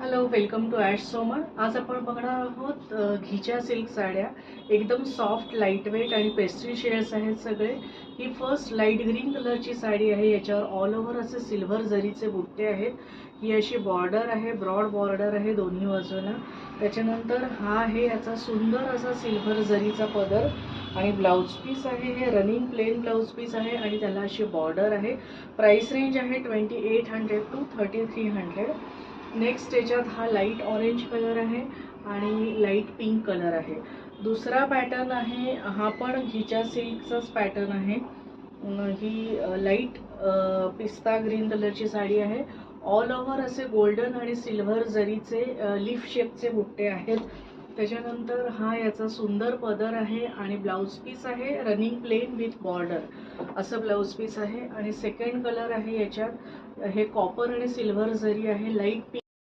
Hello, welcome to ॲश सोमर. आज आपण बघणार आहोत घिच्या सिल्क साड्या. एकदम सॉफ्ट, लाईट वेट आणि पेस्ट्री शेड्स आहेत सगळे. ही फर्स्ट लाईट ग्रीन कलरची साडी आहे. याच्यावर ऑल ओव्हर असे सिल्वर जरीचे बुट्टे आहेत. ही अशी बॉर्डर आहे, ब्रॉड बॉर्डर आहे दोन्ही बाजूला. त्याच्यानंतर हा आहे याचा सुंदर असा सिल्वर जरीचा पदर आणि ब्लाउज पीस आहे. हे रनिंग प्लेन ब्लाउज पीस आहे आणि त्याला अशी बॉर्डर आहे. प्राइस रेंज आहे 2800 टू 3300. नेक्स्ट याच्यात हा लाईट ऑरेंज कलर आहे आणि लाईट पिंक कलर आहे. दुसरा पॅटर्न आहे, हा पण घिच्या सिल्कचाच पॅटर्न आहे. ही लाईट पिस्ता ग्रीन कलरची साडी आहे. ऑल ओव्हर असे गोल्डन आणि सिल्वर जरीचे लीफ शेपचे बुट्टे आहेत. त्याच्यानंतर हा याचा सुंदर पदर आहे आणि ब्लाउज पीस आहे रनिंग प्लेन विथ बॉर्डर असं ब्लाउज पीस आहे. आणि सेकंड कलर आहे याच्यात, हे कॉपर आणि सिल्वर जरी आहे. लाईट